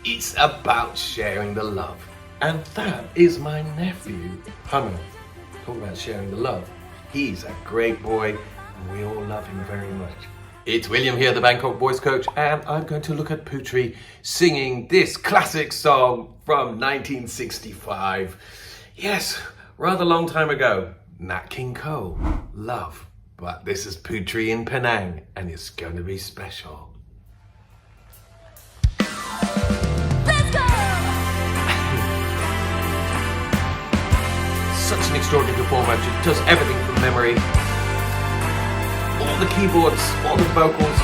It's about sharing the love. And that is my nephew, Hunter. Talk about sharing the love. He's a great boy and we all love him very much. It's William here, the Bangkok voice coach, and I'm going to look at Putri singing this classic song from 1965. Yes, rather long time ago. Nat King Cole, Love. But this is Putri in Penang and it's going to be special. Such an extraordinary performer. She does everything from memory. All the keyboards, all the vocals,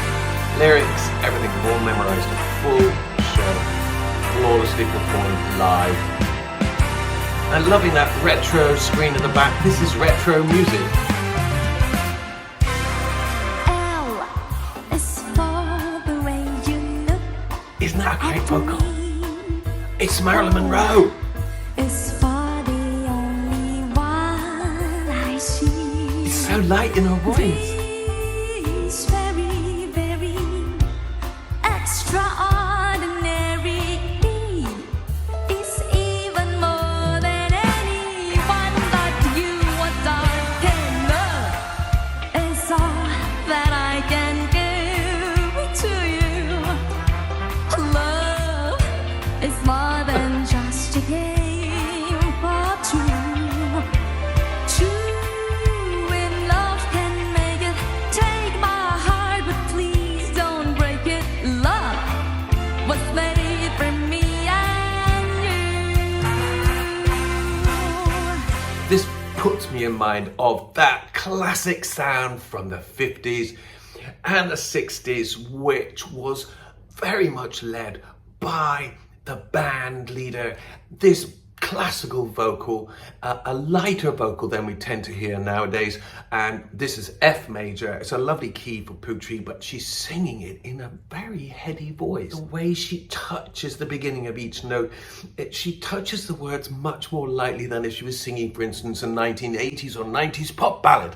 lyrics, everything all memorized. A full show, flawlessly performed live. And loving that retro screen at the back. This is retro music. L is for the way you look. Isn't that a great vocal? It's Marilyn Monroe. Is for the only one I see. It's so light in her voice. It's very, very extraordinary. It's even more than anyone that you or I can love. It's all that I can give to you. Love is more than just a game for two. Two in love can make it. Take my heart, but please don't break it. Love was made for me and you. This puts me in mind of that classic sound from the 50s and the 60s, which was very much led by the band leader. This classical vocal, a lighter vocal than we tend to hear nowadays, and this is F major. It's a lovely key for Putri, but she's singing it in a very heady voice. The way she touches the beginning of each note, she touches the words much more lightly than if she was singing, for instance, a 1980s or 90s pop ballad.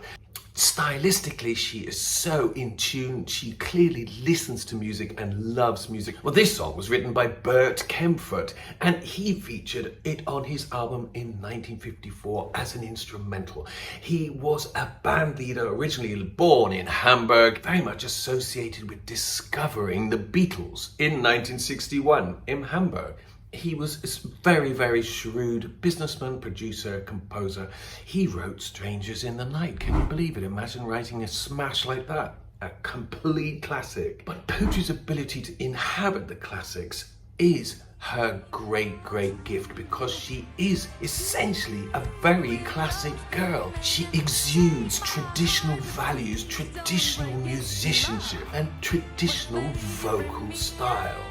Stylistically, she is so in tune. She clearly listens to music and loves music. Well, this song was written by Bert Kempfert, and he featured it on his album in 1954 as an instrumental. He was a band leader, originally born in Hamburg, very much associated with discovering the Beatles in 1961 in Hamburg. He was a very, very shrewd businessman, producer, composer. He wrote Strangers in the Night. Can you believe it? Imagine writing a smash like that. A complete classic. But Putri's ability to inhabit the classics is her great, great gift, because she is essentially a very classic girl. She exudes traditional values, traditional musicianship, and traditional vocal style.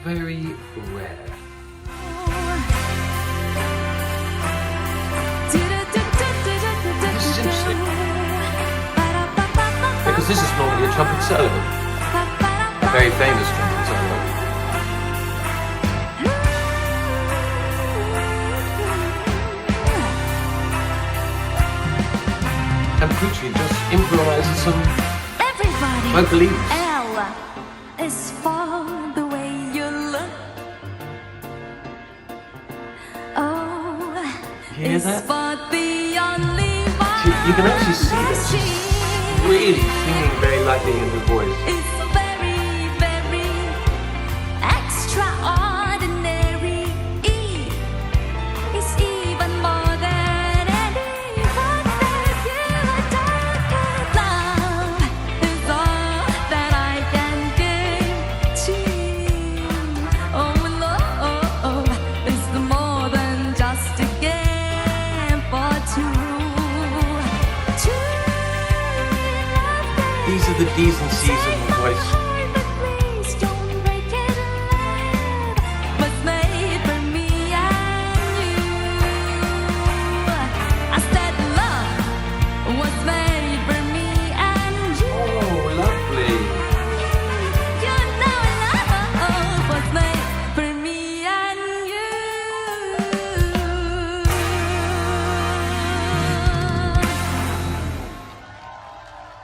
Very rare. This is interesting, because this is normally a trumpet solo, a very famous trumpet solo. And Putri just improvises some vocal leads. L is for the way you look. Oh, You hear it's that? for the only one. You can actually see that she's really singing very lightly in her voice. It's very, very extraordinary. It's even more than anyone that you or I can love. It's all that I can give to you. Oh, love is more than just a game for two. These are the D's and C's of her voice.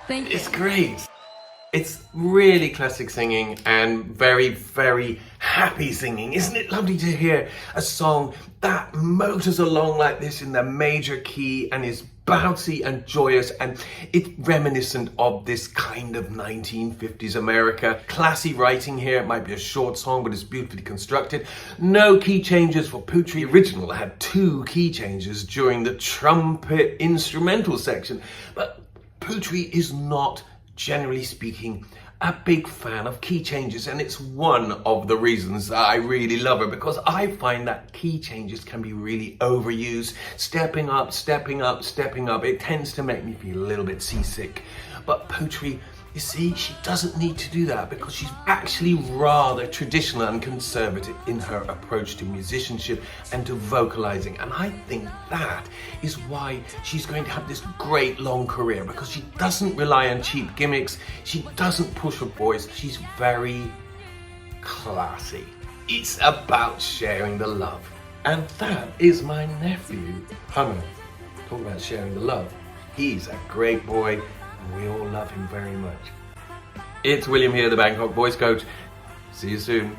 Thank you. It's great. It's really classic singing and very, very happy singing. Isn't it lovely to hear a song that motors along like this in the major key and is bouncy and joyous, and it's reminiscent of this kind of 1950s America. Classy writing here. It might be a short song, but it's beautifully constructed. No key changes for Putri. The original had 2 key changes during the trumpet instrumental section, but Putri is not, generally speaking, a big fan of key changes, and it's one of the reasons that I really love her, because I find that key changes can be really overused. Stepping up, stepping up, stepping up. It tends to make me feel a little bit seasick. But Putri, you see, she doesn't need to do that because she's actually rather traditional and conservative in her approach to musicianship and to vocalizing. And I think that is why she's going to have this great long career, because she doesn't rely on cheap gimmicks. She doesn't push her voice. She's very classy. It's about sharing the love. And that is my nephew, Hunter. Talk about sharing the love. He's a great boy, and we all love him very much. It's William here, the Bangkok Voice Coach. See you soon.